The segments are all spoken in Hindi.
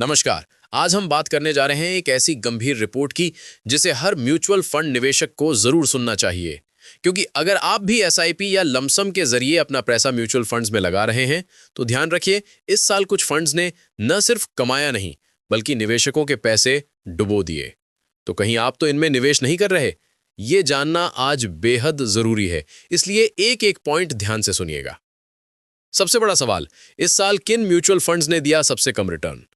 नमस्कार। आज हम बात करने जा रहे हैं एक ऐसी गंभीर रिपोर्ट की जिसे हर म्यूचुअल फंड निवेशक को जरूर सुनना चाहिए। क्योंकि अगर आप भी एसआईपी या लमसम के जरिए अपना पैसा म्यूचुअल फंड्स में लगा रहे हैं तो ध्यान रखिए, इस साल कुछ फंड्स ने न सिर्फ कमाया नहीं बल्कि निवेशकों के पैसे डुबो दिए। तो कहीं आप तो इनमें निवेश नहीं कर रहे? ये जानना आज बेहद जरूरी है, इसलिए एक एक पॉइंट ध्यान से सुनिएगा। सबसे बड़ा सवाल, इस साल किन म्यूचुअल फंड्स ने दिया सबसे कम रिटर्न?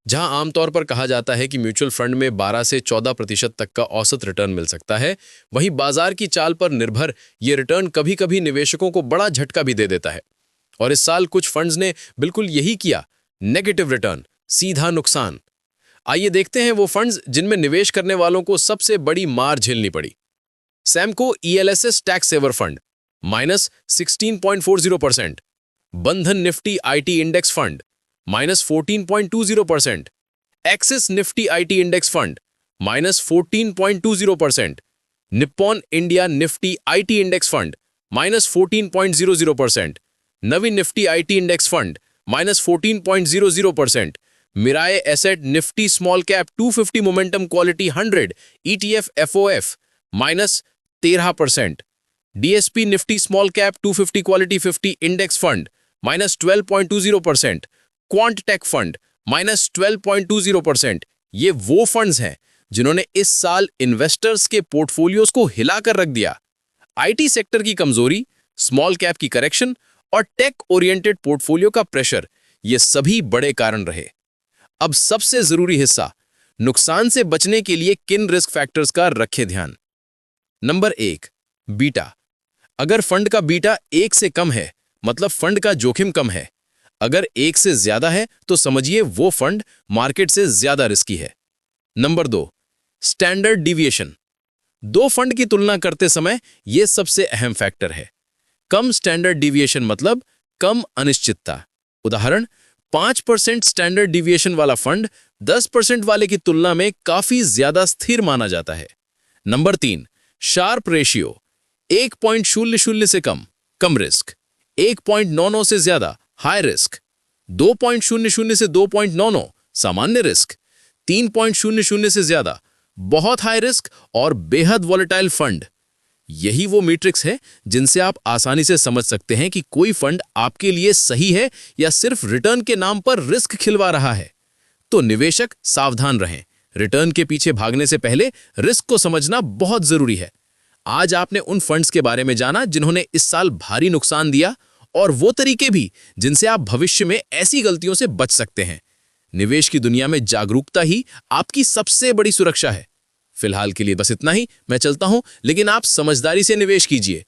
जहां आमतौर पर कहा जाता है कि म्यूचुअल फंड में 12 से 14% तक का औसत रिटर्न मिल सकता है, वहीं बाजार की चाल पर निर्भर ये रिटर्न कभी-कभी निवेशकों को बड़ा झटका भी दे देता है। और इस साल कुछ फंड्स ने बिल्कुल यही किया, नेगेटिव रिटर्न, सीधा नुकसान। आइए देखते हैं वो फंड्स जिनमें निवेश करने वालों को सबसे बड़ी मार झेलनी पड़ी। Samco ELSS tax saver fund -16.40%, Bandhan Nifty IT index fund -14.20%, Axis Nifty IT index fund -14.20%, Nippon India Nifty IT index fund -14.00%, Navi Nifty IT index fund -14.00%, Mirae asset Nifty small cap 250 momentum quality 100 ETF FOF -13%, DSP Nifty small cap 250 quality 50 index fund -12.20%, quant tech fund -12.20%। ये वो फंड्स हैं जिन्होंने इस साल इन्वेस्टर्स के पोर्टफोलियोज को हिलाकर रख दिया। आईटी सेक्टर की कमजोरी, स्मॉल कैप की करेक्शन और टेक ओरिएंटेड पोर्टफोलियो का प्रेशर, ये सभी बड़े कारण रहे। अब सबसे जरूरी हिस्सा, नुकसान से बचने के लिए किन रिस्क फैक्टर्स का रखें ध्यान। Number 1, beta. अगर फंड का बीटा 1 से कम है मतलब फंड का जोखिम कम है। अगर 1 से ज्यादा है तो समझिए वो फंड मार्केट से ज्यादा रिस्की है। Number 2, standard deviation. दो फंड की तुलना करते समय यह सबसे अहम फैक्टर है। कम स्टैंडर्ड डिविएशन मतलब कम अनिश्चितता। उदाहरण, 5% स्टैंडर्ड डिविएशन वाला फंड 10% वाले की तुलना में काफी ज्यादा स्थिर माना जाता है। Number 3, Sharpe ratio. 1.00 से कम रिस्क। 1.99 से ज्यादा हाई रिस्क। 2.00 से 2.99 सामान्य रिस्क। 3.00 से ज्यादा बहुत हाई रिस्क और बेहद वॉलेटाइल फंड। यही वो मैट्रिक्स है जिनसे आप आसानी से समझ सकते हैं कि कोई फंड आपके लिए सही है या सिर्फ रिटर्न के नाम पर रिस्क खिलवा रहा है। तो निवेशक सावधान रहें, रिटर्न के पीछे भागने से पहले रिस्क को समझना बहुत जरूरी है। आज आपने उन फंड्स के बारे में जाना जिन्होंने इस साल भारी नुकसान दिया और वो तरीके भी जिनसे आप भविष्य में ऐसी गलतियों से बच सकते हैं। निवेश की दुनिया में जागरूकता ही आपकी सबसे बड़ी सुरक्षा है। फिलहाल के लिए बस इतना ही, मैं चलता हूं, लेकिन आप समझदारी से निवेश कीजिए।